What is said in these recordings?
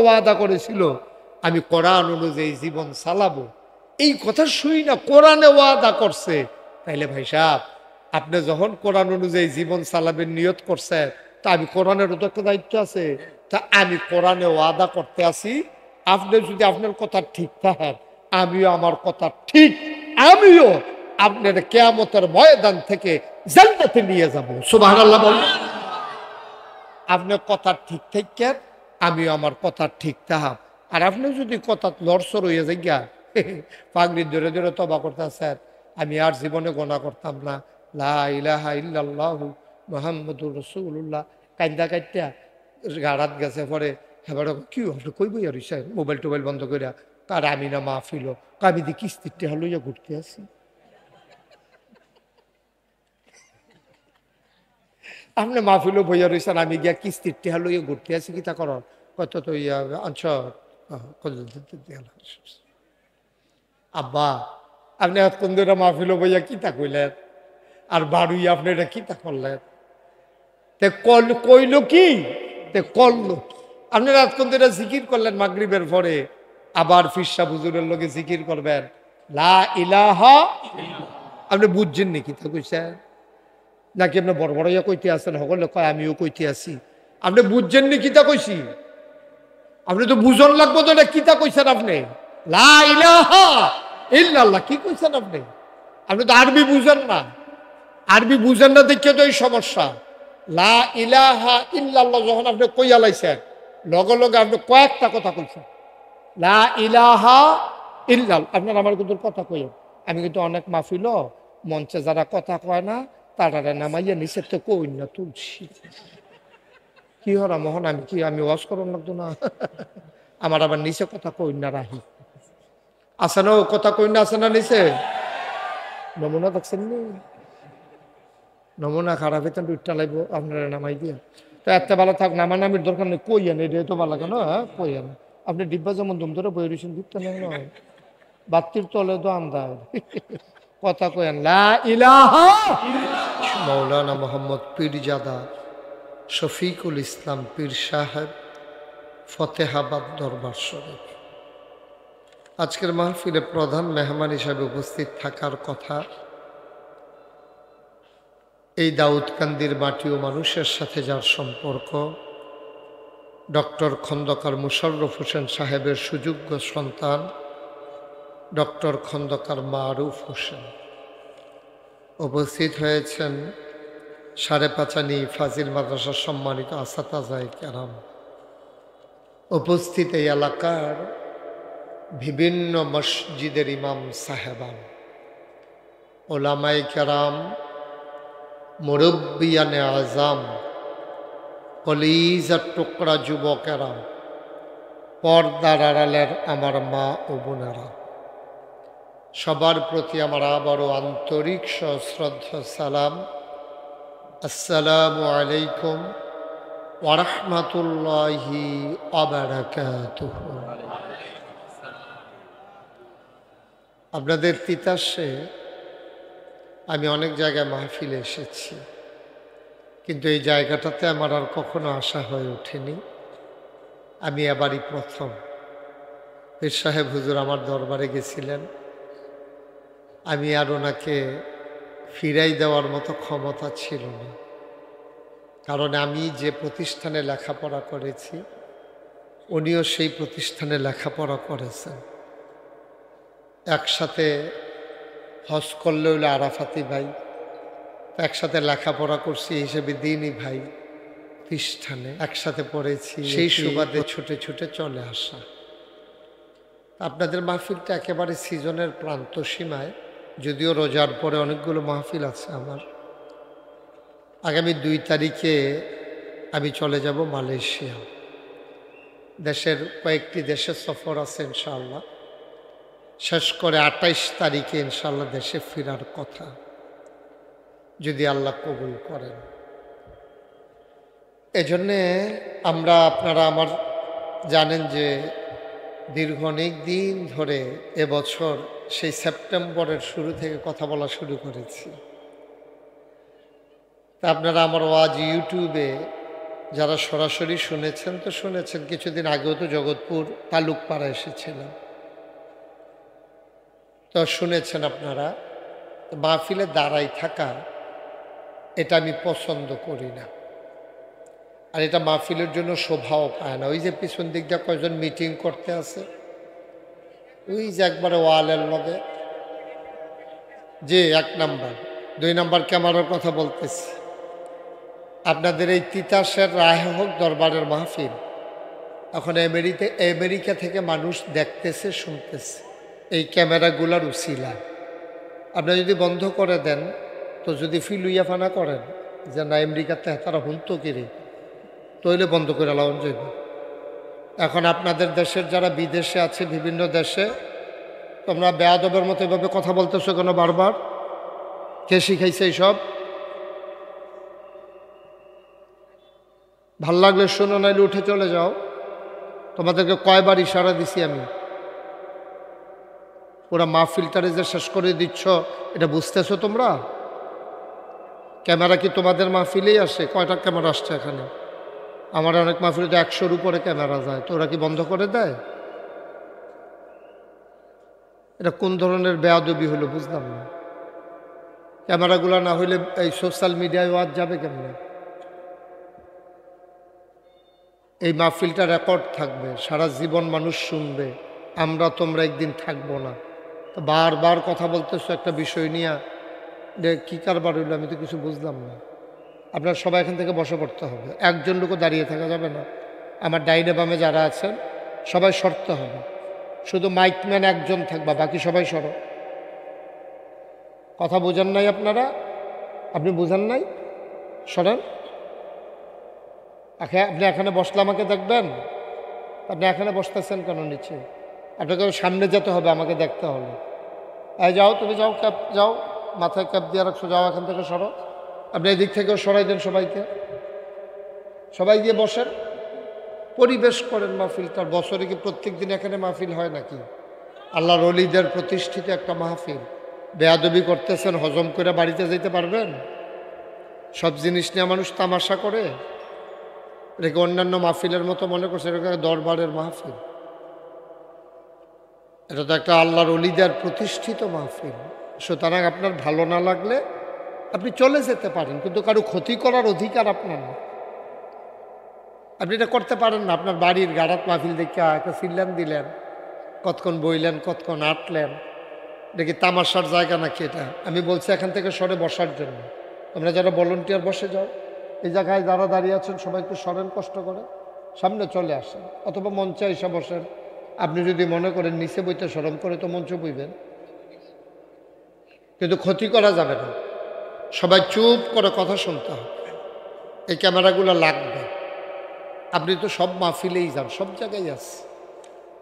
ওয়াদা করেছিল আমি কোরআন অনুযায়ী জীবন চালাবো, এই কথা শুই না কোরআনে ওয়াদা করছে। তাইলে ভাই সাহেব, আপনি যখন কোরআন অনুযায়ী জীবন চালাবেন নিয়ত করছেন, তা আমি কোরআনের তো একটা দায়িত্ব আছে। তা আমি কোরআনে ওয়াদা করতে আসি, আপনি যদি আপনার কথা ঠিক থাকেন, আমিও আমার কথা ঠিক, আমিও আপনার কিয়ামতের ময়দান থেকে জান্নাতে নিয়ে যাব। সুবহানাল্লাহ বলেন। আপনার কথা ঠিক থাকেন, আমিও আমার কথা ঠিক থাকাম। আর আপনি যদি কথা লড়সড় হইয়া যাই গা, পাগড়ি ধরে ধরে তবা করতেছেন, আমি আর জীবনে গোনা করতাম না, লা ইলাহা ইল্লাল্লাহু মুহাম্মাদুর রাসূলুল্লাহ, কান্দা কাটটা গাড়াত গেছে পরে, এবার কি আপনি কই বই আর মোবাইল টোবাইল বন্ধ করিয়া, তার আমি না মাহফিল, আমি দি কিস্তিরটা হলইয়া ঘুরতে আসি। আপনি মাহফিলও বইয়া রয়েছেন, আমি গিয়া কিস্তির টেহা লইয়া ঘুরতে আছি, কিতা কর কত তো ইয়া অঞ্চল। আব্বা, আপনি এতক্ষণ ধরে মাহফিলও বইয়া কিতা কইলেন, আর বাড়ুই আপনি এটা কিতা করলেন? তে কইল কি, তে করলো আপনি এতক্ষণ ধরে জিকির করলেন মাগরিবের পরে, আবার ফিরসা হুজুরের লগে জিকির করবেন লা ইলাহা, আপনি বুঝছেন নি কিতা কইছেন? নাকি আপনি বড় বড় ইয়া কইতে আছেন, সকলে কয় আমিও কইতে আছি, আপনি বুঝছেন নি কিতা কইছি? আপনি তো বুঝন লাগবো তো, এটা কিতা কইছেন আপনি? লা ইলাহা ইল্লাল্লাহ কি কইছেন আপনি? আপনি তো আরবি বুঝেন না, আরবি বুঝেন না দেখে তো এই সমস্যা। লা ইলাহা ইল্লাল্লাহ যখন আপনি কইয়া লাইছেন, লগে লগে আপনি কয়েকটা কথা কইছেন, লা ইলাহা ইল্লাল্লাহ। আপনার আমার কিন্তু কথা কইেন, আমি কিন্তু অনেক মাহফিল মঞ্চে যারা কথা কয় না তারা নামাইয়া নিচের তো কই না তুলছি, কি হরা মোহন, আমি কি আমি ওয়াজ করুন লাগতো না? আমার আবার নিচে কথা কই না রাহি আছে না, কথা কই না আছে না নিচে? নমুনা দেখছেন নি? নমুনা খারাপ হইতেন দুইটা লাগবো আপনারা নামাই দিয়ে। তো এত ভালো থাক, নামানামির দরকার নেই, কইয়েন এটা তো ভালো কেন, হ্যাঁ কইয়েন। আপনি ডিব্বা যেমন দুম ধরে বই রয়েছেন দিতে নেই নয়, বাত্তির তলে তো আন্দাজ কথা কইয়েন লা ইলাহা। মৌলানা মোহাম্মদ পীরজাদা শফিকুল ইসলাম পীর সাহেব, ফতেহাবাদ দরবার শরীফ। আজকের মাহফিলে প্রধান মেহমান হিসাবে উপস্থিত থাকার কথা এই দাউদকান্দির মাটি ও মানুষের সাথে যার সম্পর্ক, ডক্টর খন্দকার মুশাররফ হোসেন সাহেবের সুযোগ্য সন্তান ডক্টর খন্দকার মারুফ হোসেন। উপস্থিত হয়েছেন সাড়েপাঁচানি ফাজিল মাদ্রাসার সম্মানিত আসাতাজায়ে কেরাম। উপস্থিত এই এলাকার বিভিন্ন মসজিদের ইমাম সাহেবান, ওলামায়ে কেরাম, মুরব্বিয়ানে আজম, কলিজার টুকরা যুবকেরা, পর্দার আড়ালের আমার মা ও বোনেরা, সবার প্রতি আমার আবারও আন্তরিক সশ্রদ্ধা সালাম। আসসালামু আলাইকুম ওয়া রাহমাতুল্লাহি ওয়া বারাকাতুহু। আপনাদের তিতাসে আমি অনেক জায়গায় মাহফিলে এসেছি, কিন্তু এই জায়গাটাতে আমার আর কখনো আসা হয়ে ওঠেনি। আমি এবারই প্রথম। পীর সাহেব হুজুর আমার দরবারে গেছিলেন, আমি আর ওনাকে ফিরাই দেওয়ার মতো ক্ষমতা ছিল না, কারণ আমি যে প্রতিষ্ঠানে লেখাপড়া করেছি উনিও সেই প্রতিষ্ঠানে লেখাপড়া করেছেন। একসাথে হজ করলে হইলো আরাফাতি ভাই, একসাথে লেখাপড়া করছি হিসেবে দিনই ভাই, প্রতিষ্ঠানে একসাথে পড়েছি, সেই সুবাদে ছুটে ছুটে চলে আসা। আপনাদের মাহফিলটা একেবারে সিজনের প্রান্ত সীমায়, যদিও রোজার পরে অনেকগুলো মাহফিল আছে আমার। আগামী 2 তারিখে আমি চলে যাব মালয়েশিয়া। দেশের কয়েকটি দেশে সফর আছে ইনশাআল্লাহ। শেষ করে 28 তারিখে ইনশাআল্লাহ দেশে ফেরার কথা, যদি আল্লাহ কবুল করেন। এজন্যে আপনারা আমার জানেন যে দীর্ঘ অনেক দিন ধরে এবছর সেই সেপ্টেম্বরের শুরু থেকে কথা বলা শুরু করেছি। তা আপনারা আমার ওয়াজ ইউটিউবে যারা সরাসরি শুনেছেন তো শুনেছেন, কিছুদিন আগেও তো জগৎপুর তালুকপাড়া এসেছিলাম, তো শুনেছেন আপনারা। মাহফিলে দাঁড়াই থাকা এটা আমি পছন্দ করি না, আর এটা মাহফিলের জন্য শোভাও পায় না। ওই যে পিছন দিক দিয়ে কয়েকজন মিটিং করতে আছে, ওই যে একবারে ওয়ালের লগে, যে 1 নাম্বার 2 নাম্বার ক্যামেরার কথা বলতেছি। আপনাদের এই তিতাসের রায়হক দরবারের মাহফিল এখন আমেরিকা থেকে মানুষ দেখতেছে, শুনতেছে এই ক্যামেরাগুলার উসিলা। আপনারা যদি বন্ধ করে দেন, তো যদি ফিলুইয়া ফানা করেন যে না আমেরিকাতে তারা হুনতো কিরে, তৈলে বন্ধ করে লাউন যাইব। এখন আপনাদের দেশের যারা বিদেশে আছে, বিভিন্ন দেশে, তোমরা বেয়াদবের মতো এভাবে কথা বলতেছো কেন বারবার? কে শিখাইছে এইসব? ভাল লাগলে শোনো, নাইলে উঠে চলে যাও। তোমাদেরকে কয়বার ইশারা দিছি আমি? পুরা মাহফিলটারে যে শেষ করে দিচ্ছ, এটা বুঝতেছো তোমরা? ক্যামেরা কি তোমাদের মাহফিলেই আসে? কয়টা ক্যামেরা আসছে এখানে? আমার অনেক মাহফিলে তো 100-র উপরে ক্যামেরা যায়, তো ওরা কি বন্ধ করে দেয়? এটা কোন ধরনের বেয়াদবি হলো বুঝলাম না। ক্যামেরাগুলো না হইলে এই সোশ্যাল মিডিয়ায় ওয়াজ যাবে কেমনে? এই মাহফিলটা রেকর্ড থাকবে, সারা জীবন মানুষ শুনবে, আমরা তোমরা একদিন থাকবো না। তো বারবার কথা বলতেছো একটা বিষয় নিয়ে, যে কী কারবার হইলো আমি তো কিছু বুঝলাম না। আপনারা সবাই এখান থেকে বসে পড়তে হবে, একজন লোকও দাঁড়িয়ে থাকা যাবে না। আমার ডাইনে বামে যারা আছেন সবাই সরতে হবে, শুধু মাইকম্যান একজন থাকবা, বাকি সবাই সরো। কথা বোঝেন নাই আপনারা? আপনি বুঝেন নাই? সরেন। আপনি এখানে বসলে আমাকে দেখবেন? আপনি এখানে বসতেছেন কেন নিচে? আপনাকে সামনে যেতে হবে, আমাকে দেখতে হবে। এই যাও, তুমি যাও, ক্যাপ যাও, মাথায় ক্যাপ দিয়ে রাখছো, যাও এখান থেকে সরো। আপনি এই দিক থেকেও সরাই দেন সবাইকে, সবাই গিয়ে বসেন, পরিবেশ করেন মাহফিলটার। বছরে কি প্রত্যেক দিন এখানে মাহফিল হয় নাকি? আল্লাহর ওলিদের প্রতিষ্ঠিত একটা মাহফিল, বেয়াদবি করতেছেন, হজম করে বাড়িতে যেতে পারবেন? সব জিনিস নিয়ে মানুষ তামাশা করে, এটাকে অন্যান্য মাহফিলের মতো মনে করছে, এটা দরবারের মাহফিল। এটা তো একটা আল্লাহর ওলিদের প্রতিষ্ঠিত মাহফিল। সুতরাং আপনার ভালো না লাগলে আপনি চলে যেতে পারেন, কিন্তু কারো ক্ষতি করার অধিকার আপনার না। আপনি এটা করতে পারেন না। আপনার বাড়ির গাড়াত মাহফিল দেখে একটা সিল্লান দিলেন, কতক্ষণ বইলেন, কতক্ষণ আটলেন, এটা কি তামাশার জায়গা নাকি? এটা আমি বলছি এখান থেকে সরে বসার জন্য। তোমরা যারা ভলেন্টিয়ার বসে যাও, এই জায়গায় যারা দাঁড়িয়ে আছেন সবাই একটু সরেন, কষ্ট করে সামনে চলে আসেন, অথবা মঞ্চে এসে বসেন। আপনি যদি মনে করেন নিচে বইতে শরম করে, তো মঞ্চে বইবেন, কিন্তু ক্ষতি করা যাবে না। সবাই চুপ করে কথা শুনতে হবে। এই ক্যামেরাগুলো লাগবে। আপনি তো সব মাহফিলেই যান, সব জায়গায় আছে,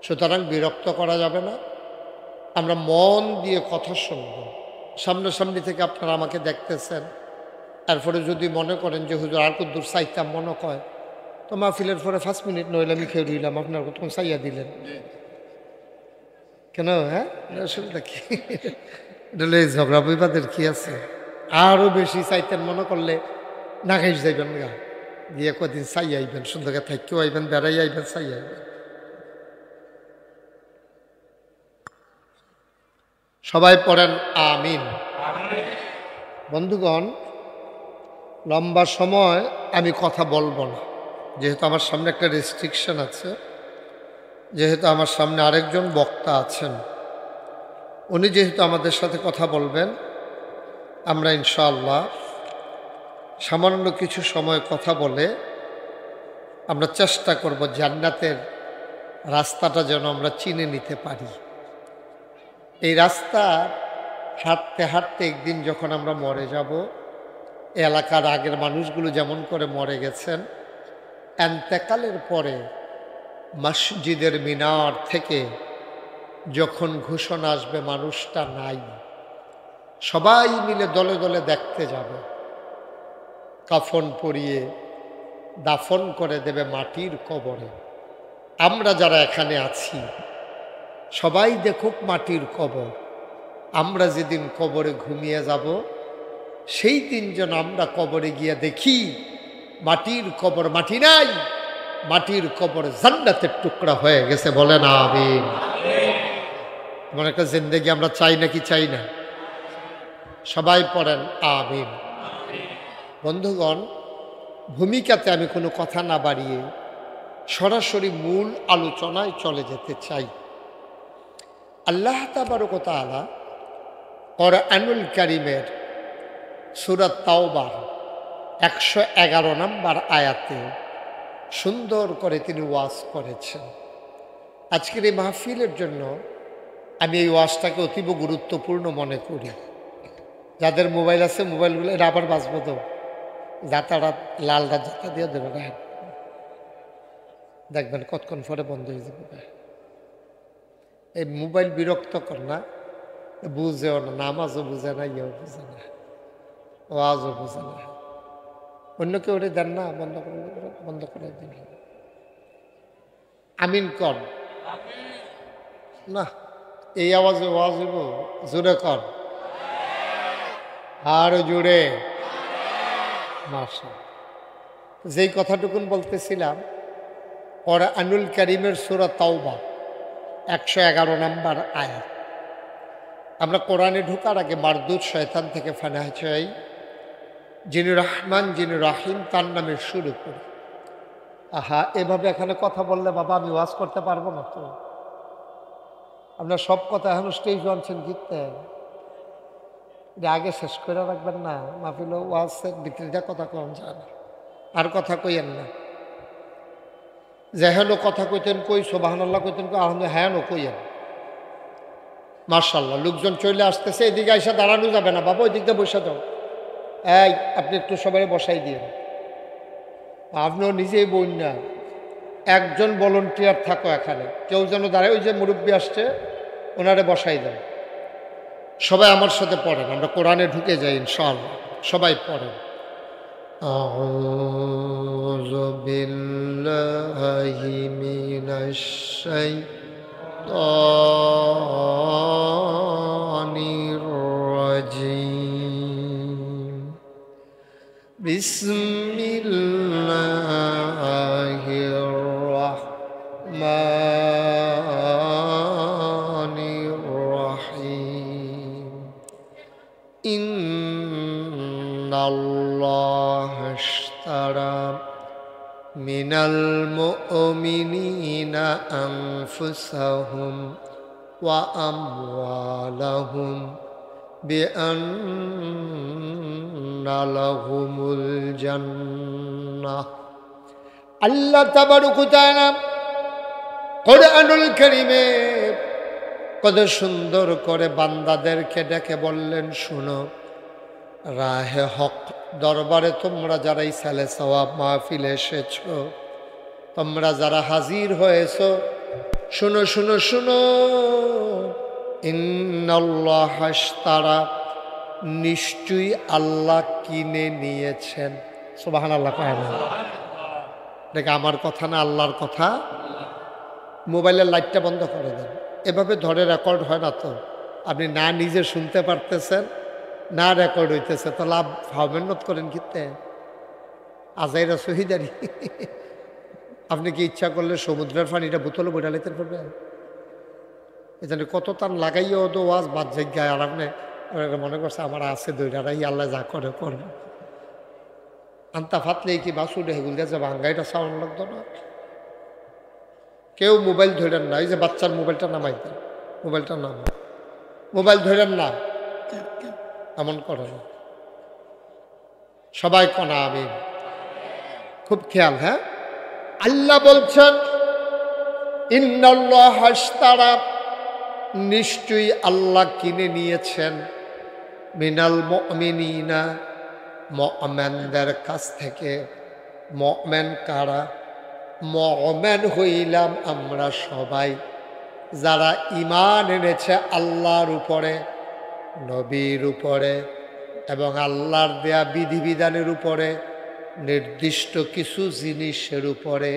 সুতরাং বিরক্ত করা যাবে না। আমরা মন দিয়ে কথা শুনব। সামনাসামনি থেকে আপনারা আমাকে দেখতেছেন, তারপরে যদি মনে করেন যে হুজুর আর কত দূর চাইতাম মনে কয়, তো মাহফিলের পরে 5 মিনিট নইলে আমি খেয়ে রইলাম, আপনার তখন চাইয়া দিলেন কেন? হ্যাঁ, আসলে কি এটা ঝগড়া বিবাদের কি আছে? আরও বেশি চাইতেন মনে করলে না খাইস যাইবেন গা, গিয়ে কদিন চাই আইবেন, সুন্দর থাকেও আইবেন, বেড়াই আইবেন, চাই আইবেন। সবাই পড়েন আমিন। বন্ধুগণ, লম্বা সময় আমি কথা বলবো না, যেহেতু আমার সামনে একটা রেস্ট্রিকশন আছে, যেহেতু আমার সামনে আরেকজন বক্তা আছেন, উনি যেহেতু আমাদের সাথে কথা বলবেন, আমরা ইনশাআল্লাহ সামান্য কিছু সময় কথা বলে আমরা চেষ্টা করব জান্নাতের রাস্তাটা যেন আমরা চিনে নিতে পারি। এই রাস্তা হাঁটতে হাঁটতে একদিন যখন আমরা মরে যাব, এলাকার আগের মানুষগুলো যেমন করে মরে গেছেন, এন্তেকালের পরে মসজিদের মিনার থেকে যখন ঘোষণা আসবে মানুষটা নাই, সবাই মিলে দলে দলে দেখতে যাবে, কাফন পরিয়ে দাফন করে দেবে মাটির কবরে। আমরা যারা এখানে আছি সবাই দেখুক মাটির কবর। আমরা যেদিন কবরে ঘুমিয়ে যাব, সেই দিন যেন আমরা কবরে গিয়ে দেখি মাটির কবর মাটি নাই, মাটির কবর জান্নাতের টুকরা হয়ে গেছে। বলেন আমিন। এমন একটা জিন্দেগি আমরা চাই নাকি চাই না? সবাই পড়েন আমিন। বন্ধুগণ, ভূমিকাতে আমি কোনো কথা না বাড়িয়ে সরাসরি মূল আলোচনায় চলে যেতে চাই। আল্লাহ তাবারক ওয়া তাআলা কোরআনুল কারীমের সূরা তাওবার 111 নম্বর আয়াতে সুন্দর করে তিনি ওয়াজ করেছেন। আজকের এই মাহফিলের জন্য আমি এই ওয়াজটাকে অতীব গুরুত্বপূর্ণ মনে করি। যাদের মোবাইল আছে মোবাইলগুলো এটা আবার বাঁচবো তো, যাতাটা লালটা যাতা দিয়ে দেবে, দেখবেন কতক্ষণ পরে বন্ধ হয়ে যাবে। এই মোবাইল বিরক্ত কর না, বুঝেও না, নামাজও বুঝে না, ইয়েও বুঝে না, ওয়াজও বুঝে না। অন্য কেউ ওরে দেন না, বন্ধ করে দিন। আমিন কর না, এই আওয়াজে ওয়াজ হইব, জোরে কর, আর জোরে। মাশাআল্লাহ। যেই কথাটুকুন বলতেছিলাম, কোরআনুল কারীমের সূরা তাওবা 111 নম্বর আয়াত। আমরা কোরআনে ঢোকার আগে মারদুদ শয়তান থেকে ফানাহ চাই। যিনি রহমান, যিনি রাহিম, তার নামে শুরু করি। আহা, এভাবে এখানে কথা বললে বাবা আমি ওয়াজ করতে পারবো না তো। আপনার সব কথা এখন স্টেজ আনছেন গীততে, এটা আগে শেষ করে রাখবেন না। মাহফিল ওয়াজের ভিতরে কথা কম যায় না, আর কথা কইয়েন না। যেহেলো কথা কইতেন কই, সুবহানাল্লাহ কইতেন কই, আলহামদুলিল্লাহ হ্যাঁ নো কইয়েন। মাশাআল্লাহ, লোকজন চলে আসতেছে, এদিকে এসে দাঁড়ানো যাবে না বাবা, ওই দিকটা বসে যাও। এই আপনি একটু সবাই বসাই দিন। আপনিও নিজেই বইন না, একজন ভলান্টিয়ার থাকো এখানে, কেউ যেন দাঁড়ায়। ওই যে মুরব্বী আসছে, ওনারে বসাই দেন। সবাই আমার সাথে পড়েন, আমরা কোরআনে ঢুকে যাই ইনশাআল্লাহ। সবাই পড়েন। আউযু বিল্লাহি মিনাশ শাইতানির রাজীম। বিসমিল্লাহির রাহমানির রাহিম। ইন্নাল্লাহা আশতারা মিনাল মুমিনিনা আনফুসাহুম ওয়া আমওয়ালাহুম বিআন্না লাহুমুল জান্নাহ। আল্লাহ তাবারক ওয়া তাআলা কোরআনুল কারীমে কত সুন্দর করে বান্দাদেরকে ডেকে বললেন, শুনো, রাহে হক দরবারে তোমরা যারা এই সালে সওয়াব মাহফিলে এসেছ, তোমরা যারা হাজির হয়েছ, শুনো শুনো শুনো। ইন্নাল্লাহা আশতারা, নিশ্চয়ই আল্লাহ কিনে নিয়েছেন। সুবহানাল্লাহ। দেখে আমার কথা না, আল্লাহর কথা। মোবাইলের লাইটটা বন্ধ করে দেন, এভাবে ধরে রেকর্ড হয় না তো। আপনি না নিজে শুনতে পারতেছেন, না রেকর্ড হইতেছে, তো লাভ মেহনত করেন কিতে আজাইরা শহীদারি। আপনি কি ইচ্ছা করলে সমুদ্রের পানিটা বোতলে বইটা লেতে পারবেন? এখানে কত তার লাগাইও তো ওয়াজ বাদ জায়গায়, আর আপনি মনে করছে আমার আছে দইটারাই, আল্লাহ যা করে করবে। আন্তা ফাতলে কি বাসুডে হেগুল দিয়ে যে ভাঙ্গাইটা সাউন্ড লাগতো না। কেউ মোবাইল ধরেন না, এই যে বাচ্চার মোবাইলটা নামাই দেন, মোবাইলটা নামাই, মোবাইল ধরেন না, এমন করে না। সবাই কনা আমিন। খুব খেয়াল। হ্যাঁ, আল্লাহ বলছেন ইন্নাল্লাহা আশতারা, নিশ্চয়ই আল্লাহ কিনে নিয়েছেন, মিনাল মুমিনিনা, মুমিনদের কাছ থেকে। মুমিন কারা? মুমিন হইলাম আমরা সবাই, যারা ঈমান এনেছে আল্লাহর উপরে, নবীর উপরে এবং আল্লাহর দেয়া বিধিবিধানের উপরে, নির্দিষ্ট কিছু জিনিসের উপরে।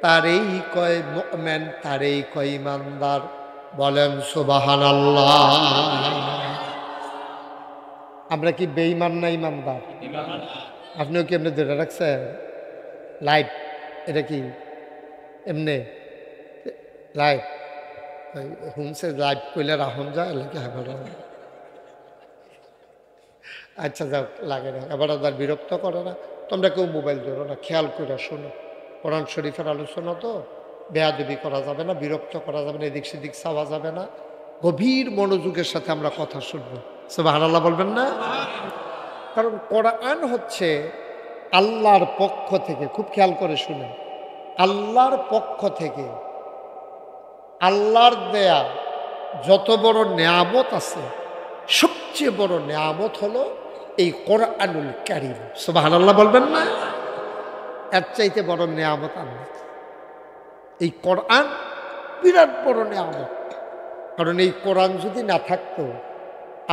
তারই কয় মুমিন, তারই কয় ঈমানদার। বলেন সুবহানাল্লাহ। আমরা কি বেঈমান না ঈমানদার? আপনিও কি এমনি ধরে রাখছেন? লাইট এটা কি এমনি লাইট হুমসে লাইট কইলে রাহন যায় লাগে এবার। আচ্ছা যাও, লাগে না এবার, আর বিরক্ত করে না। তোমরা কেউ মোবাইল ধরো না, খেয়াল করে শোনো। কোরআন শরীফের আলোচনা তো, বেয়াদবি করা যাবে না, বিরক্ত করা যাবে না, এদিক সেদিক চাওয়া যাবে না। গভীর মনোযোগের সাথে আমরা কথা শুনবো। সুবহানাল্লাহ বলবেন না? কারণ কোরআন হচ্ছে আল্লাহর পক্ষ থেকে, খুব খেয়াল করে শুনেন, আল্লাহর পক্ষ থেকে আল্লাহর দেয়া যত বড় নেয়ামত আছে, সবচেয়ে বড় নেয়ামত হলো এই কোরআনুল কারীম। সুবহানাল্লাহ বলবেন না? এর চাইতে বড় নেয়ামত আর নেই। এই কোরআন বিরাট বড় নেয়ামত। কারণ এই কোরআন যদি না থাকতো,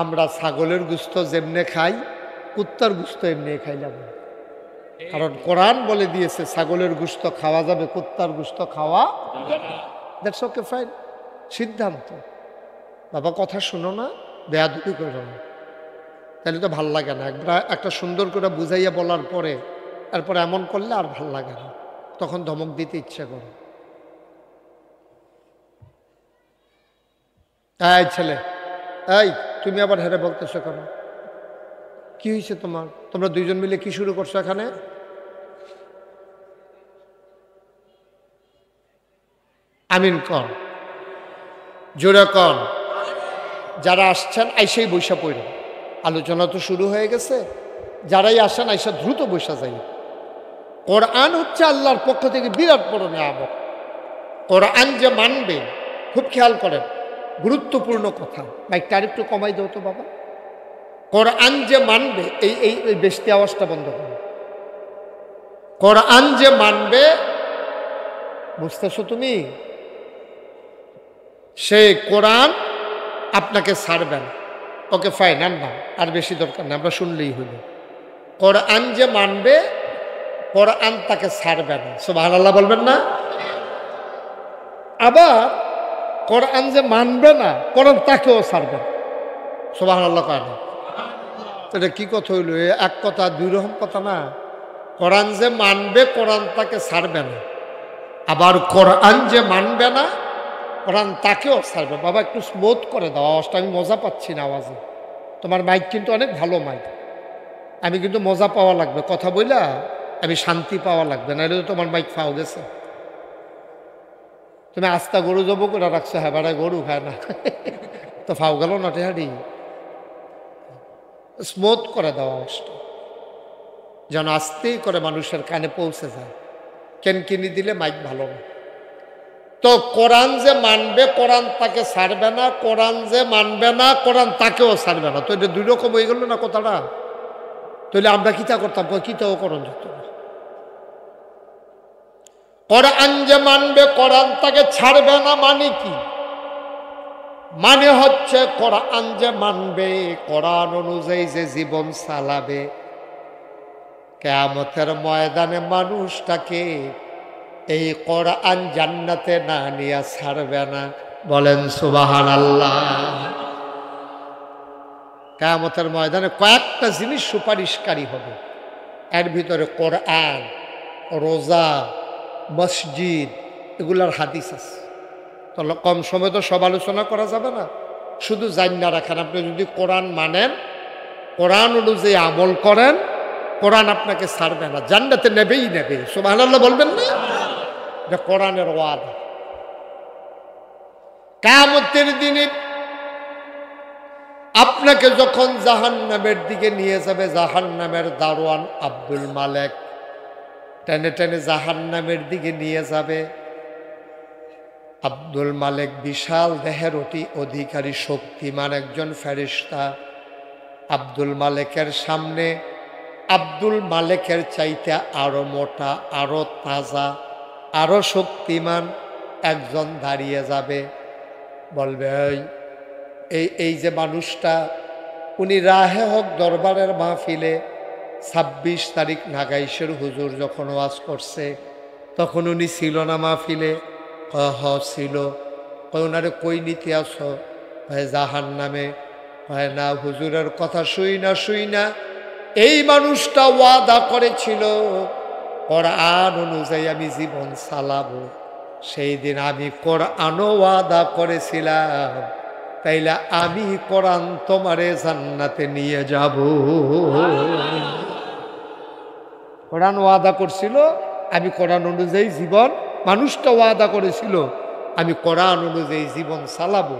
আমরা ছাগলের গোশত যেমনে খাই, কুত্তার গোশত এমনি খাইলাম। কারণ কোরআন বলে দিয়েছে ছাগলের গোশত খাওয়া যাবে, কুত্তার গোশত খাওয়া দ্যাটস ওকে, ফাইন, সিদ্ধান্ত। বাবা কথা শুনো না, বেয়াদবি করো না, তাহলে তো ভাল লাগে না। একটা সুন্দর করে বুঝাইয়া বলার পরে এরপরে এমন করলে আর ভাল লাগে না, তখন ধমক দিতে ইচ্ছে করে। এই ছেলে, এই তুমি আবার হেরে বলতেছো কেন? কি হয়েছে তোমার? তোমরা দুইজন মিলে কি শুরু করছো এখানে? আমিন কর, জোরে কর। যারা আসছেন আইসেই বৈশা পড়েন, আলোচনা তো শুরু হয়ে গেছে। যারাই আসেন আইসা দ্রুত বৈশা যাই। কোরআন হচ্ছে আল্লাহর পক্ষ থেকে বিরাট বড় নিয়ামত। কোরআন যে মানবে, খুব খেয়াল করেন, গুরুত্বপূর্ণ কথা। মাইকটা আরেকটু কমাই দাও তো বাবা। কোরআন যে মানবে, এই এই এই বেশি আওয়াজটা বন্ধ করো। কোরআন যে মানবে, বুঝতেছো তুমি? সে কোরআন আপনাকে ছাড়বে না। ওকে ফাইন, না আর বেশি দরকার না, আমরা শুনলেই হইল। কোরআন যে মানবে, কোরআন তাকে ছাড়বে না। সুবহানাল্লাহ বলবেন না? আবার কোরআন যে মানবে না, কোরআন তাকেও ছাড়বে না। সুবহানাল্লাহ কয় না? এটা কি কথা হইল? এক কথা দুই রকম কথা না। কোরআন যে মানবে, কোরআন তাকে ছাড়বে না। আবার কোরআন যে মানবে না, কোরআন তাকেও ছাড়বে। বাবা একটু স্মুথ করে দাও আওয়াজটা, আমি মজা পাচ্ছি না আওয়াজে। তোমার মাইক কিন্তু অনেক ভালো মাইক, আমি কিন্তু মজা পাওয়া লাগবে, কথা বইলা আমি শান্তি পাওয়া লাগবে, নাহলে তো তোমার মাইক ফাও গেছে। তুমি আস্তা গরু জবো করে রাখছো, হ্যাঁ বেড়ায় গরু খায় না তো ফাও গেল না টেহারি। স্মুথ করে দাও আওয়াজটা, যেন আস্তেই করে মানুষের কানে পৌঁছে যায়। কেনকিনি দিলে মাইক ভালো না। তো কোরআন যে মানবে, কোরআন তাকে ছাড়বে না। কোরআন যে মানবে না, কোরআন তাকেও ছাড়বে না। তো এটা দুই রকম হয়ে গেল না কথাটা? তাহলে আমরা কিতা করতাম? কিতাও করণ যেত না। কোরআন যে মানবে, কোরআন তাকে ছাড়বে না মানে কি? মানে হচ্ছে কোরআন যে মানবে, কোরআন অনুযায়ী যে জীবন চালাবে, কিয়ামতের ময়দানে মানুষটাকে এই কোরআন জান্নাতে না নিয়ে ছাড়বে না। বলেন সুবহানাল্লাহ। কিয়ামতের ময়দানে কয়েকটা জিনিস সুপারিশকারী হবে, এর ভিতরে কোরআন, রোজা, মসজিদ, এগুলার হাদিস আছে। তাহলে কম সময় তো সব আলোচনা করা যাবে না, শুধু জান্না রাখেন। আপনি যদি কোরআন মানেন, কোরআন অনুযায়ী আমল করেন, কোরআন আপনাকে ছাড়বে না, জান্নাতে নেবেই নেবে। সুবহানাল্লাহ বলবেন না? এটা কোরআনের ওয়াদা। কিয়ামতের দিনে আপনাকে যখন জাহান্নামের দিকে নিয়ে যাবে, জাহান্নামের দারোয়ান আব্দুল মালেক টেনে টেনে জাহান্নামের দিকে নিয়ে যাবে। আব্দুল মালেক বিশাল দেহের অধিকারী, শক্তিমান একজন ফেরেশতা। আব্দুল মালেকের সামনে আব্দুল মালেকের চাইতে আরো মোটা, আরো তাজা, আরো শক্তিমান একজন দাঁড়িয়ে যাবে। বলবে, এই যে মানুষটা, উনি রাহে হক দরবারের মাহফিলে 26 তারিখ নাগাইশের হুজুর যখন ওয়াজ করছে, তখন উনি ছিল না মাহফিলে? ছিল। ওনারে কই নিতে আসো? জাহান্নামে। না, হুজুরের কথা শুই না এই মানুষটা ওয়াদা করেছিল কোরআন অনুযায়ী আমি জীবন চালাবো। সেই দিন আমি কোরআনও ওয়াদা করেছিলাম, তাইলে আমি কোরআন তোমারে জান্নাতে নিয়ে যাব। কোরআন ওয়াদা করছিল আমি কোরআন অনুযায়ী জীবন, মানুষটা ওয়াদা করেছিল আমি কোরআন অনুযায়ী জীবন চালাবো।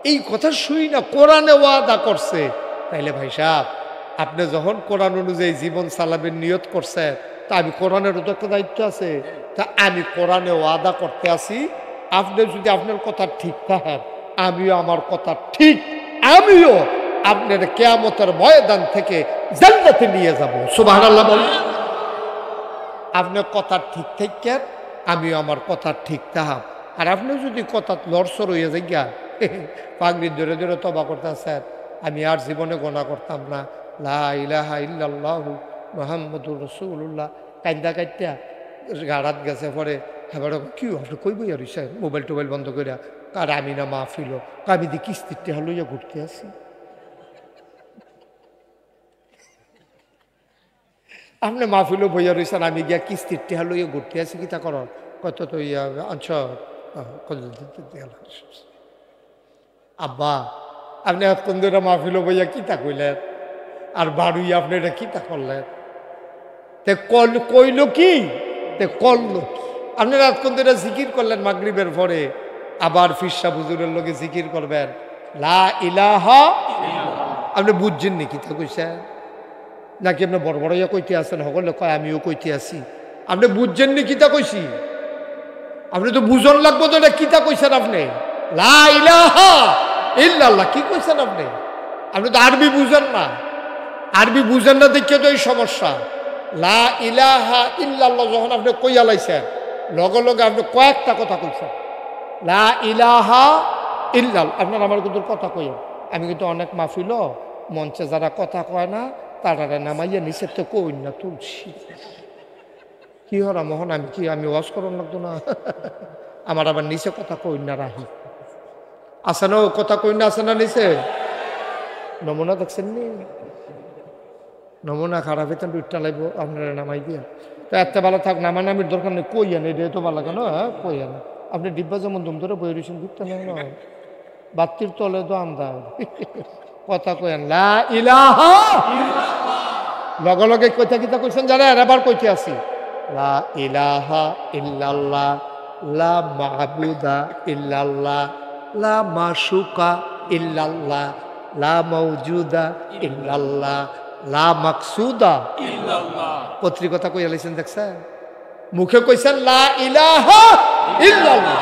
এই কথা শুই না কোরআনে ওয়াদা করছে, তাইলে ভাই সাহেব আপনি যখন কোরআন অনুযায়ী জীবন চালাবেন নিয়ত করছেন, তা আমি কোরআনেরও তো একটা দায়িত্ব আছে। তা আমি কোরআনে ওয়াদা করতে আসি, আপনি যদি আপনার কথা ঠিক থাকেন আমিও আমার কথা ঠিক, আমিও আপনার কিয়ামতের ময়দান থেকে জান্নাতে নিয়ে যাব। সুবহানাল্লাহ বলেন। আপনার কথা ঠিক থাকেন আমিও আমার কথা ঠিক থাকাম। আর আপনি যদি কথা লড়সড় হয়ে যাই গা, পাগড়ি ধরে ধরে তবা করতে আসেন, আমি আর জীবনে গোনা করতাম না, লা ইলাহা ইল্লাল্লাহু মুহাম্মাদুর রাসূলুল্লাহ, কান্দা কাইটা গাড়াত গেছে পরে এবার কি আপনি কই বই আর মোবাইল টোবাইল বন্ধ করিয়া, কার আমি না মাহফিল, আমি দি কিস্তিতে লইয়া ঘুরতে আসি। আপনি মাহফিলও বইয়া রয়েছেন, আমি গিয়া কিস্তির টেহা লইয়া ঘুরতে আসি, কি তা কর কত তো ইয়া অঞ্চল আব্বা আপনি এতক্ষণ ধরে মাহফিলও বইয়া কি তা কইলেন, আর বাড়ুই আপনি এটা কি তা করলেন, তে কইল কি তে করলো কি? আপনারা এতক্ষণ ধরে জিকির করলেন মাগরিবের পরে, আবার ফিরসা হুজুরের লোকে জিকির করবেন লা ইলাহা, আপনি বুঝছেন নি কি তা কইছেন নাকি আপনি বড় বড় ইয়া কইতে আছেন, সকলে কয় আমিও কইতে আছি, আপনি বুঝছেন নি কিতা কইছি? আপনি তো বুঝন লাগবো তো এটা কিতা কইছেন আপনি, লা ইলাহা ইল্লাল্লাহ কি কইছেন আপনি? আপনি তো আরবি বুঝেন না, আরবি বুঝেন না দেখে তো এই সমস্যা। লা ইলাহা ইল্লাল্লাহ যখন আপনি কইয়া লাইছেন, লগে লগে আপনি কয়েকটা কথা কইছেন, লা ইলাহা ইল্লাল্লাহ। আপনার আমার কিন্তু কথা কইয়া, আমি কিন্তু অনেক মাহফিল মঞ্চে যারা কথা কয় না তারা নামাইয়া নিচের তো কই না তুলছি, কি হরা মোহন আমি কি আমি ওয়াজ করন লাগতো না? আমার আবার নিচে কথা কই না রাহি আছে না, কথা কই না আছে না নিচে? নমুনা দেখছেন নি? নমুনা খারাপ হইতেন দুইটা লাগব আপনারা নামাই দিয়া, তো এত ভালো থাক নামানামির দরকার নেই, কই আনে এটা তো ভালো কেন, হ্যাঁ কই আনে। আপনি ডিব্বা যেমন দুম ধরে বই রয়েছেন ঘুরতে নেই না, বাত্তির তলে তো আন্দাজ কথা কইন লা ইলাহা, লগে লগে কইতা কিতা কইছেন জানেন, এবার কইতে আছি লা ইলাহা ইল্লাল্লাহ লা মাহবুদা ইল্লাল্লাহ লা মাশুকা ইল্লাল্লাহ লা মাওজুদা ইল্লাল্লাহ লা মাকসুদা ইল্লাল্লাহ। পত্রিকতা কইয়া লাইছেন দেখছেন, মুখে কইছেন লা ইলাহা ইল্লাল্লাহ,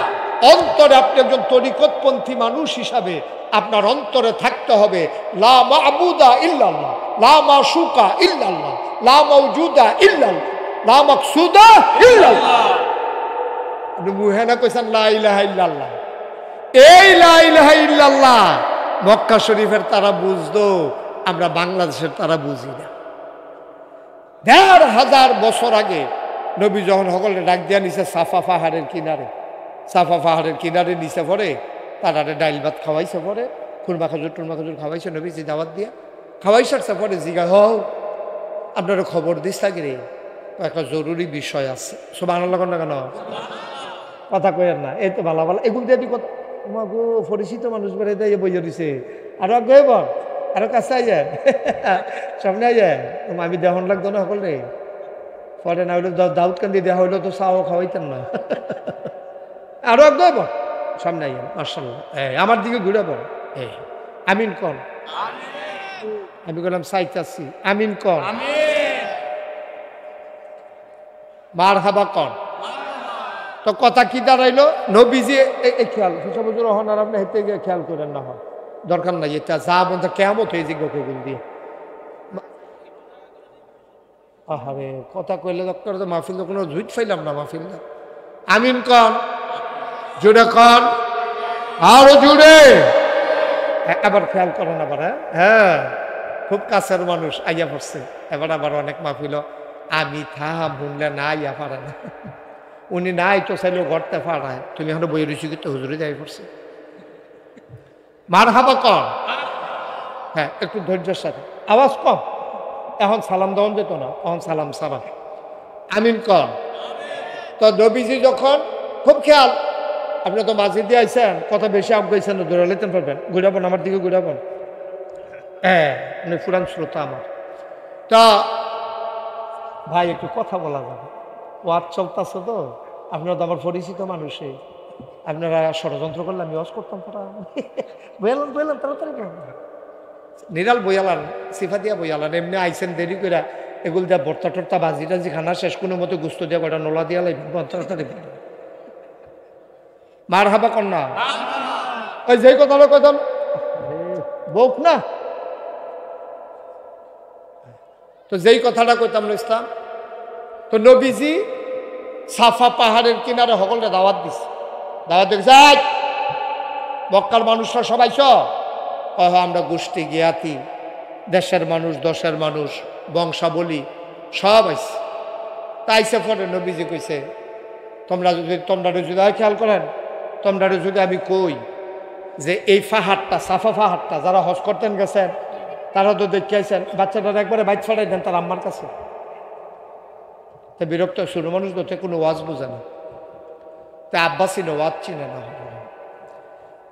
অন্তরে আপনি একজন তরিকতপন্থী মানুষ হিসাবে আপনার অন্তরে থাকতে হবে লা মাবুদা ইল্লাল্লাহ লা মাশুকা ইল্লাল্লাহ লা মাওজুদা ইল্লাল্লাহ লা মাকসুদা ইল্লাল্লাহ। আপনি মুখে না কইছেন লা ইলাহা ইল্লাল্লাহ, এই লা ইলাহা ইল্লাল্লাহ মক্কা শরীফের তারা বুঝতো, আমরা বাংলাদেশের তারা বুঝি না। ১,৫০০ বছর আগে নবী যখন সকলে ডাক দিয়া নিছে সাফা পাহাড়ের কিনারে, সাফা পাহাড়ের কিনারে নিচে পরে তারা ডাইল ভাত খাওয়াইছে, পরে খুরমা খাজুর টুরমা খাজুর খাওয়াইছে নবী যে দাওয়াত দিয়া খাওয়াই সারছে, পরে জিগা হও আপনারা খবর দিস থাকি রে একটা জরুরি বিষয় আছে। সুবহানাল্লাহ না কেন কথা কইেন না, এই তো ভালো ভালো এগুলো দিয়ে কথা গো পরিচিত মানুষ বেড়ে দিয়ে বইয়া দিছে, আরো আগে বল আরো কাছে আই যায় সামনে আই যায়, আমি দেহন লাগতো না সকল রে, পরে না হইলে দাউদ কান্দি দেওয়া হইলো তো চাও খাওয়াইতেন না, আরো আগে বল সামনে আই মার্শাল্লাহ, আমার দিকে ঘুরে বল আমিন কন, আমি বললাম চাইতাছি আমিন কন, মার হাবা কন। তো কথা কি দাঁড়াইলো, নবীজি খেয়াল হিসাব রহনার আপনি হেঁটে গিয়ে খেয়াল করেন না, হয় দরকার নাই, এটা যা বলতে কেমন হয়ে জিজ্ঞা করবেন দিয়ে আহারে কথা কইলে দরকার তো মাহফিল তো কোনো জুইট ফাইলাম না মাহফিল না। আমিন কন, জুড়ে কন, আরো জুড়ে, এবার খেয়াল করেন আবার, হ্যাঁ খুব কাছের মানুষ আইয়া পড়ছে, এবার আবার অনেক মাহফিল আমি থাম শুনলে না আইয়া পারে না, উনি নাই তো চাইলেও ঘরতে পারায়, তুমি এখন বই রুচি কিন্তু হুজুরে যাই পড়ছে, মার হাবা কন, হ্যাঁ একটু ধৈর্যের সাথে আওয়াজ কম, এখন সালাম দেওয়ান যেত না, এখন সালাম সারা আমিন কন। তো নবীজি যখন খুব খেয়াল, আপনি তো মাঝে দিয়ে আইসেন, কথা বেশি আগাইছেন, দৌড়া লেতেন পারবেন, ঘুরাবেন আমার দিকে ঘুরাবেন। হ্যাঁ, মানে পুরান শ্রোতা আমার। তা ভাই একটু কথা বলা যাবে, ওয়াজ চলতেছে তো, আপনারা তো আমার পরিচিত মানুষে, আপনারা ষড়যন্ত্র করলে আমি ওয়াজ করতাম তারা বইয়ালান বইয়ালান তাড়াতাড়ি নিরাল বইয়ালান, সিফা দিয়া বইয়ালান, এমনি আইসেন দেরি করে এগুলো দিয়া ভর্তা টর্তা বাজি টাজি খানা শেষ কোনো মতো গুস্ত দিয়া কটা নোলা দিয়া লাগবে তাড়াতাড়ি মার হাবা কন্যা ওই যেই কথাটা কইতাম বউক না, তো যেই কথাটা কইতাম ইসলাম, তো নবীজি সাফা পাহাড়ের কিনারে সকলকে দাওয়াত দিছে, দাওয়াত দিছে মক্কার মানুষরা সবাই আমরা গোষ্ঠী জ্ঞাতি, দেশের মানুষ দশের মানুষ বংশাবলী সব আইছে। তাইসে পরে নবীজি কইছে তোমরা যদি খেয়াল করেন, তোমরা যদি আমি কই যে এই পাহাড়টা সাফা পাহাড়টা যারা হজ করতেন গেছেন তারা তো দেখে আইছেন, বাচ্চাটার একবারে বাইক ফাটাই দেন তার আম্মার কাছে। তা বিরক্ত শুরু মানুষ তো কোনো ওয়াজ বোঝে না, তা আব্বা ছিল ওয়াজ চিনে না।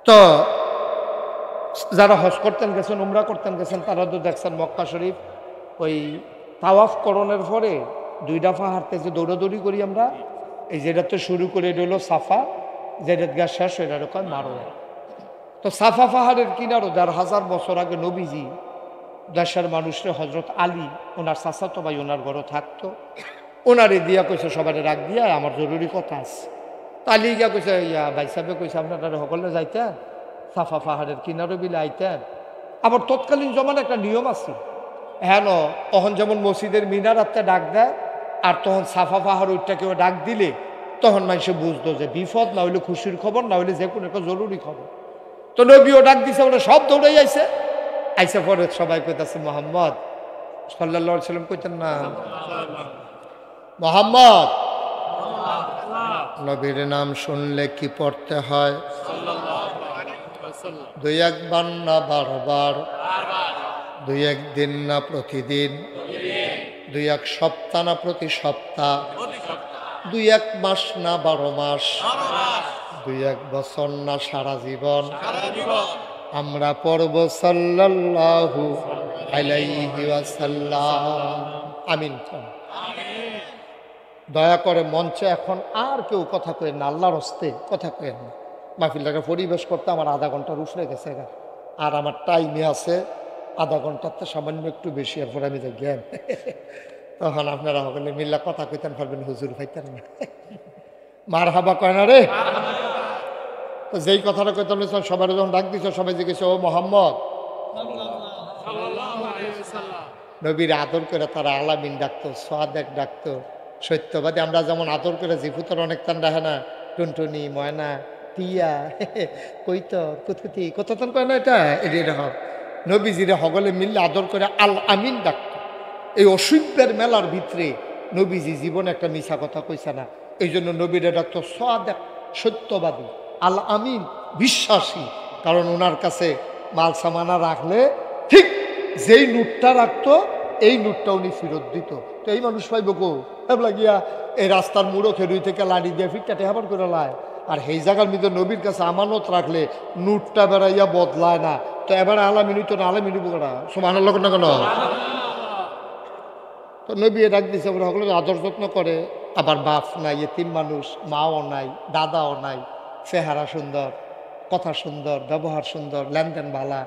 তো যারা হজ করতেন গেছেন উমরা করতেন গেছেন তারা তো দেখছেন মক্কা শরীফ ওই তাওয়াফ করণের পরে দুইটা পাহাড়তে যে দৌড়াদৌড়ি করি আমরা, এই যেটা তো শুরু করে রইল সাফা, যেটা গা শেষ হয়ে এটা কয় মারোয়া। তো সাফা পাহাড়ের কিনারও ১,৫০০ বছর আগে নবীজি দেশের মানুষরা হজরত আলী ওনার চাচাতো ভাই ওনার ঘরে থাকতো, ওনারে দিয়া কইছে সবাই রাখ দিয়া আমার জরুরি কথা আছে। তালি গিয়া কইছে ইয়া ভাই সাহেবে কইছে আপনারা সকলে যাইতেন সাফা পাহাড়ের কিনারও বিলে আইতেন। আবার তৎকালীন জমান একটা নিয়ম আছে, হ্যাঁ তখন যেমন মসজিদের মিনার আত্মা ডাক দেয়, আর তখন সাফা পাহাড় ওইটা কেউ ডাক দিলে তখন মানুষে বুঝতো যে বিপদ, না হইলে খুশির খবর, না হইলে যে কোনো একটা জরুরি খবর। তো নবীও ডাক দিছে, ওরা সব দৌড়াই আইছে। আইসে পরে সবাই কইতাছে মোহাম্মদ সাল্লাল্লাহু আলাইহি সাল্লাম কইতেন না মোহাম্মদ, নবীর নাম শুনলে কি পড়তে হয়? দুই একবার না বারবার, দুই একদিন না প্রতিদিন, দুই এক সপ্তাহ না প্রতি সপ্তাহ, দুই এক মাস না 12 মাস, দুই এক বছর না সারা জীবন আমরা পড়ব সাল্লাল্লাহু আলাইহি ওয়াসাল্লাম। আমিন। দয়া করে মঞ্চে এখন আর কেউ কথা কয়েন না, আল্লাহর হস্তে কথা কয়েন না। মাহফিলটাকে পরিবেশ করতে আমার আধা ঘন্টার উপরে গেছে, আর আমার টাইমে আছে আধা ঘন্টার তো সামান্য একটু বেশি, এরপর আমি যাই জ্ঞান। তখন আপনারা সকলে মিল্লা কথা কইতেন পারবেন, হুজুর পাইতেন না। মার হাবা কয় না রে। তো যেই কথাটা কইতাম সবাই যখন ডাক দিছ সবাই জিজ্ঞেস ও মোহাম্মদ, নবীর আদর করে তারা আলামিন ডাকতো, সোয়াদেক ডাকতো, সত্যবাদী। আমরা যেমন আদর করে জিফুতর অনেক টান রাখে না, টুনটুনি ময়না টিয়া কইত কুতকুতি কতক্ষণ কয় না, এটা এরকম নবীজিরে হগলে মিললে আদর করে আল আমিন ডাকতো। এই অসভ্যের মেলার ভিতরে নবীজি জীবনে একটা মিছা কথা কইছে না, এই জন্য নবীরে ডাকতো সোয়াদেক, সত্যবাদী, আল আমিন, বিশ্বাসী। কারণ ওনার কাছে মাল সামানা রাখলে ঠিক যেই নোটটা রাখতো এই নোটটা উনি ফেরত দিত। তো এই মানুষ পাইব গো এবলা গিয়া এই রাস্তার মুড়ো খেরুই থেকে লাড়ি দিয়ে ফিটটা টেহাবার করে লায়, আর সেই জায়গার মধ্যে নবীর কাছে আমানত রাখলে নোটটা বেড়াইয়া বদলায় না। তো এবার আলামিনি তো না, আলামিনি বোকা সুবহানাল্লাহ না কেন? তো নবী ডাক দিছে, ওরা সকলে আদর যত্ন করে। আবার বাপ নাই, এতিম মানুষ, মাও নাই, দাদাও নাই, চেহারা সুন্দর, কথা সুন্দর, ব্যবহার সুন্দর, লেনদেন ভালা,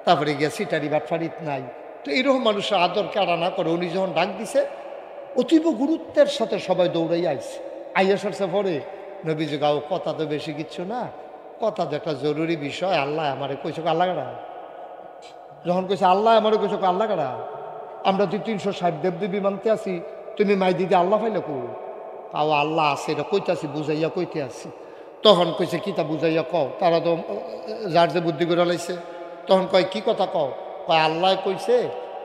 তারপরে গিয়া সিটারি বাটফারিত নাই। তো এইরকম মানুষের আদর কারা না করে, উনি যখন ডাক দিছে অতীব গুরুত্বের সাথে সবাই দৌড়াই আইছে। আইয়া সরছে পরে নবীজি গাও কথা তো বেশি কিচ্ছু না, কথা তো একটা জরুরি বিষয়, আল্লাহ আমারে কইছো আল্লাহ কারা, যখন কইছে আল্লাহ আমারে কইছো আল্লাহ কারা, আমরা তুই 360 দেবদেবী মানতে আছি, তুমি মাই দিদি আল্লাহ পাইলে কো? তাও আল্লাহ আছে, এটা কইতে আছি, বুঝাইয়া কইতে আছি। তখন কইছে কিতা বুঝাইয়া কও, তারা তো যার যে বুদ্ধি করে লাইছে। তখন কয় কি কথা কও? কয় আল্লাহ কইছে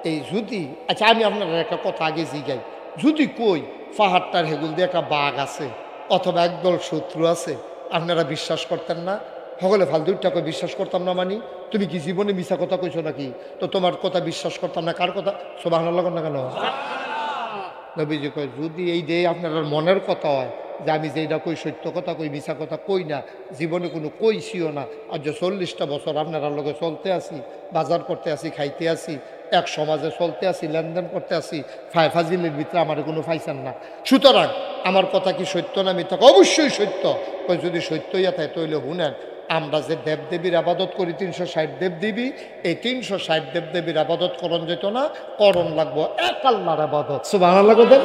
এই যদি, আচ্ছা আমি আপনার একটা কথা আগে জিগাই, যদি কই পাহাড়টার হেগুল দিয়ে একটা বাঘ আছে অথবা একদল শত্রু আছে, আপনারা বিশ্বাস করতেন না? সকলে ফালতুরটাকে বিশ্বাস করতাম না মানি তুমি কি জীবনে মিছা কথা কইছো নাকি তো তোমার কথা বিশ্বাস করতাম না কার কথা সুবহানাল্লাহ না কেন নবীজি কয় যদি এই যে আপনার মনের কথা হয় যে আমি যেটা কই সত্য কথা কই মিছা কথা কই না জীবনে কোনো কইছিও না আর যে 40টা বছর আপনারা লগে চলতে আসি বাজার করতে আসি খাইতে আসি এক সমাজে চলতে আসি লেনদেন করতে আসি ফাজিলের ভিতরে আমার কোনো ফাইসান না সুতরাং আমার কথা কি সত্য না মিথ্যা অবশ্যই সত্য কই যদি সত্যই থাকে তৈলে শুনেন আমরা যে দেবদেবীর আবাদত করি 360 দেবদেবী এই 360 দেবদেবীর আবাদত করণ যেত না করণ লাগবো এক আল্লাহর আবাদত সুবহানাল্লাহ দেন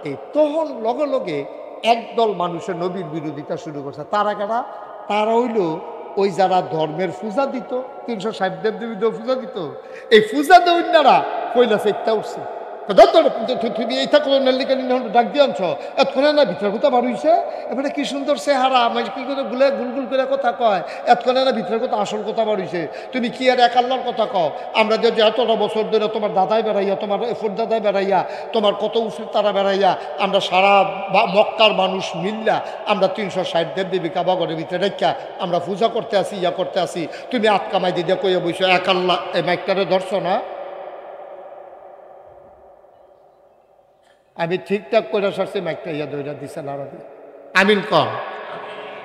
এই তখন লগে লগে একদল মানুষের নবীর বিরোধিতা শুরু করছে তারা কারা তারা হইল ওই যারা ধর্মের পূজা দিত 360 দেবদেবী পূজা দিত এই পূজা দৈন্যারা কইলা চেষ্টা উঠছে তুমি এই থাকলো ডাক দিয়ে আনছ এতক্ষণে না ভিতরের কথা বার হইছে এবারে কি সুন্দর চেহারা মানে কি করে গুলে গুলগুল করে কথা কয় এতক্ষণে না ভিতরের কথা আসল কথা বার হইছে তুমি কি আর এক আল্লাহর কথা কও আমরা যে এতটা বছর ধরে তোমার দাদাই বেড়াইয়া তোমার দাদাই বেড়াইয়া তোমার কত উচিত তারা বেড়াইয়া আমরা সারা মক্কার মানুষ মিল্লা আমরা 360 দেবদেবী কাবাগরের ভিতরে রেখা আমরা পূজা করতে আসি ইয়া করতে আসি তুমি আতকামাই দিদি কইয়া বইছো এক আল্লাহ এই মাইকটারে ধরছ না আমি ঠিকঠাক করে সরছি মাইকটা ইয়া দইরা দিছে লাড়া দিয়ে আমিন কর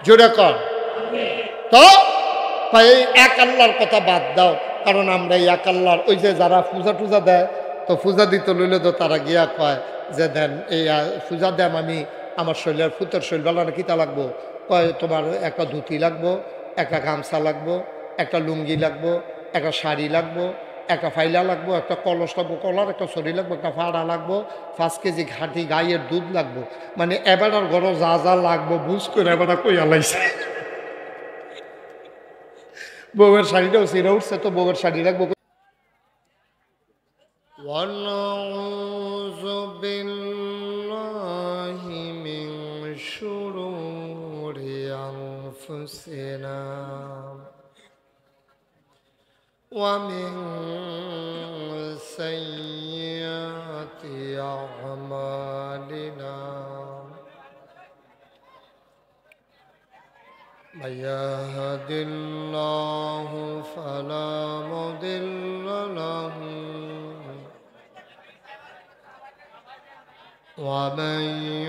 জোরে কর তো এই এক আল্লাহর কথা বাদ দাও কারণ আমরা এই এক আল্লাহর ওই যে যারা পূজা টুজা দেয় তো পূজা দিতে লইলে তো তারা গিয়া কয় যে দেন এই পূজা দেন আমি আমার শরীরের ফুতের শরীর বেলাটা কিতা লাগবো কয় তোমার একটা ধুতি লাগবো একটা গামছা লাগবো একটা লুঙ্গি লাগবো একটা শাড়ি লাগবো একটা ফাইলা লাগবো একটা কলস লাগবো কলার একটা শরীর লাগবো একটা ফাড়া লাগবো 5 কেজি ঘাটি গাইয়ের দুধ লাগবো মানে এবার আর ঘর যা যা লাগবো বুঝ করে এবার কইয়া লাইছে বউয়ের শাড়িটাও সিরা উঠছে তো বউয়ের শাড়ি লাগবো ونعوذ بالله من شرور أنفسنا ومن سيئات أعمالنا من يهد الله فلا مضل له ومن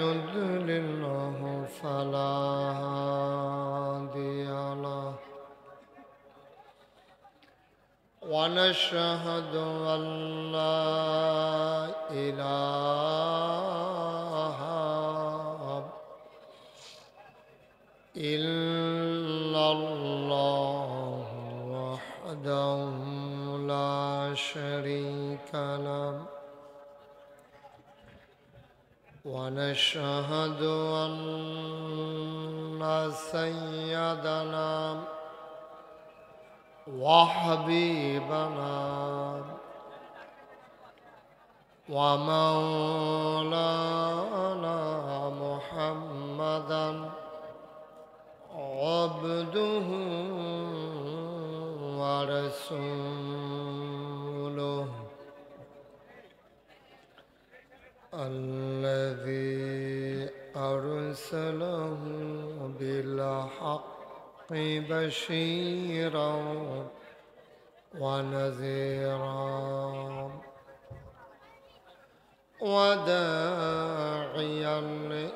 يضلله فلا هادي له ونشهد أن لا إله إلا الله وحده لا شريك له ونشهد أن سيدنا وحبيبنا ومولانا محمدا عبده ورسوله الذي أرسله بالحق بشيرا ونذيرا وداعيا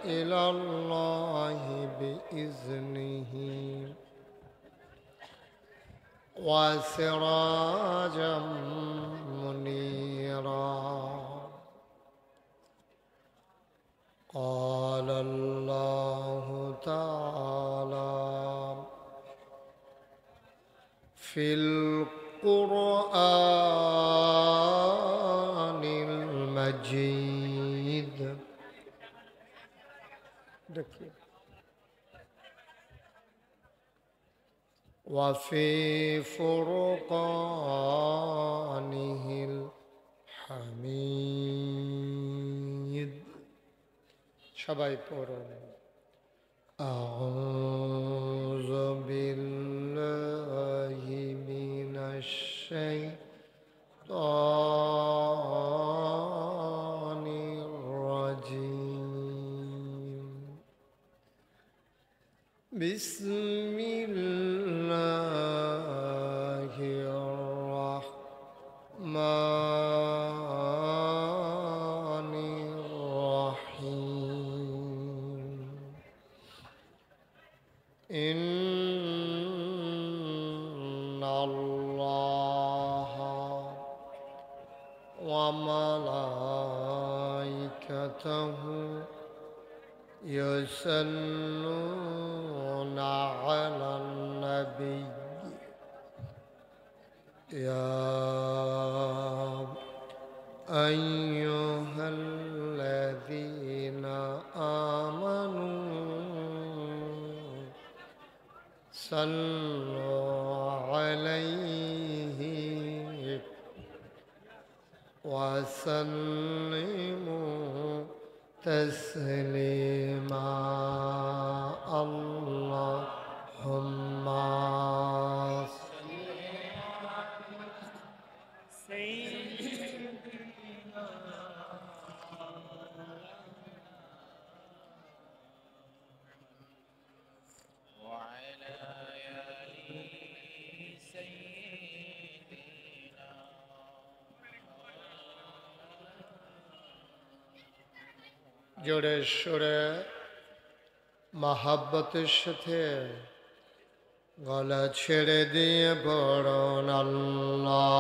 إلى الله بإذنه وسراجا منيرا قال الله تعالى في القرآن المجيد وفي فرقانه الحميد সবাই পড়ুন أعوذ بالله من الشيطان الرجيم بسم Bismillahir Rahmanir Rahim. Inna Allaha wa malaikatahu yusalluna ala nabi ya ayyuhalladzina amanu sallu alaihi wa sallimu taslima. Allahumma জোরে সোরে মহাব্বতের সাথে গলা ছেড়ে দিয়ে পড়ুন আল্লাহুম্মা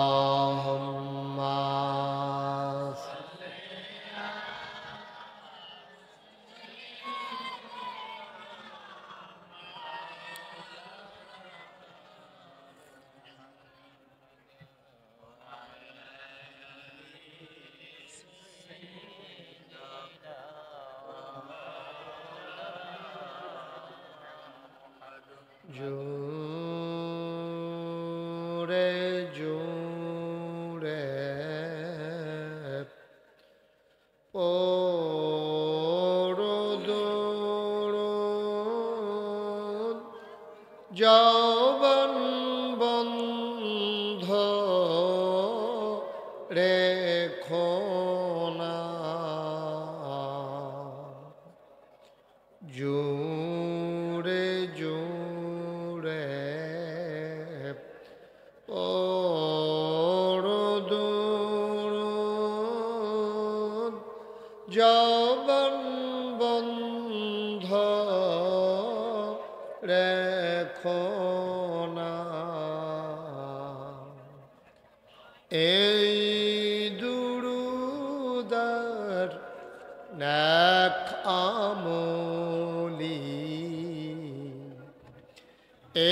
জোরে জোরে পড়ুন যৌবন বন্ধ রেখো না। জোরে জোরে পড়ুন যৌবন বন্ধ রেখো না। এই দুরুদার নেক আমলি,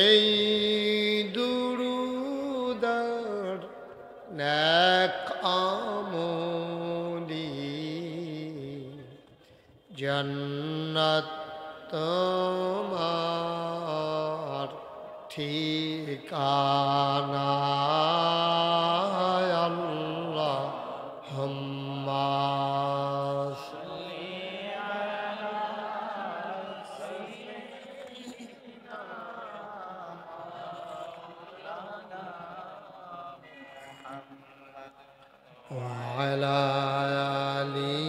এই দুরুদার নেক আমলি জান্নাত তোমার ঠিকানা। আল্লাহুম্মা ওয়া আলা আলি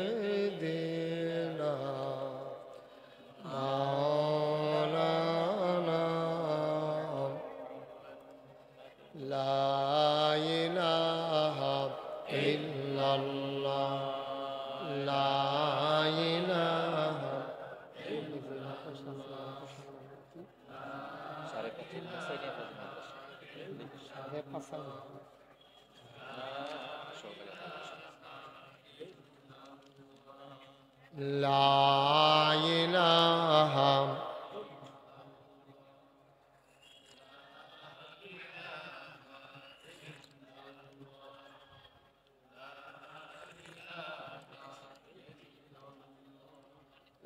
سيدنا مولانا لا إله إلا الله لا إله إلا لا إله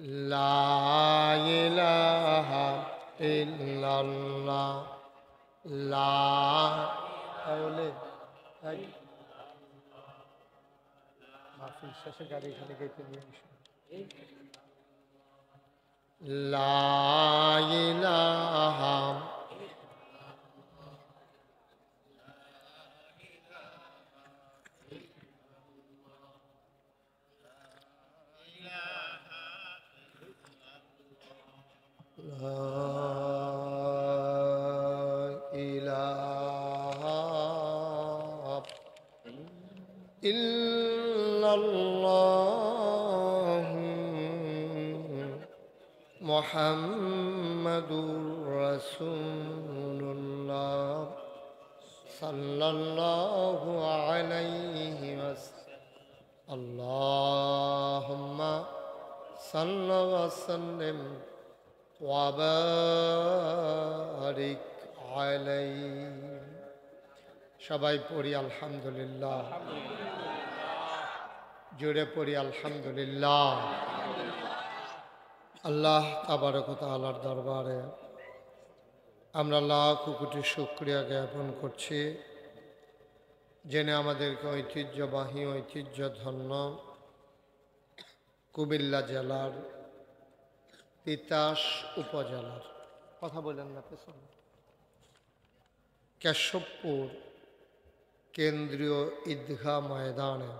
لا إله إلا الله لا أولي هاي ما في شاشة قاعدة خلي قاعدة لا إله ইল্লাল্লাহ মুহাম্মাদুর রাসূলুল্লাহ সাল্লাল্লাহু আলাইহি ওয়াসাল্লাম আল্লাহুম্মা সাল্লি ওয়া সাল্লিম ওয়া বারিক আলাইহি। সবাই পড়ি আলহামদুলিল্লাহ, জোরে পড়ি আলহামদুলিল্লাহ। আল্লাহ তাবারক ওয়া তাআলার দরবারে আমরা লাখ কোটি শুকরিয়া জ্ঞাপন করছি, জেনে আমাদেরকে ঐতিহ্যবাহী ঐতিহ্যধন্য কুমিল্লা জেলার তিতাস উপজেলার কথা বলেন না পেছনে কেশবপুর কেন্দ্রীয় ঈদগাহ ময়দানে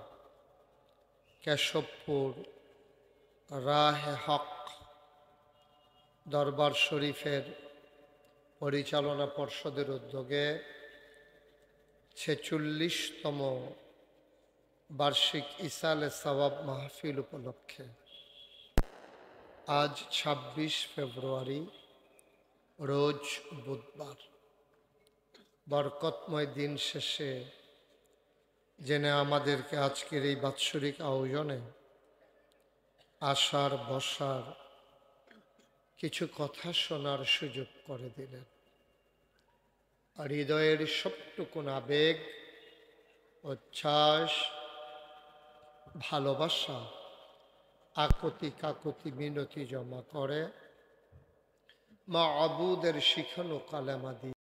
কেশবপুর রাহে হক দরবার শরীফের পরিচালনা পর্ষদের উদ্যোগে 46তম বার্ষিক ইসালে সওয়াব মাহফিল উপলক্ষে আজ ২৬ ফেব্রুয়ারি রোজ বুধবার বরকতময় দিন শেষে জেনে আমাদেরকে আজকের এই বাৎসরিক আয়োজনে আসার বসার কিছু কথা শোনার সুযোগ করে দিলেন। হৃদয়ের সবটুকুন আবেগ, উচ্ছ্বাস, ভালোবাসা, আকুতি কাকুতি মিনতি জমা করে মাবুদের শিখানো কালেমা দিয়ে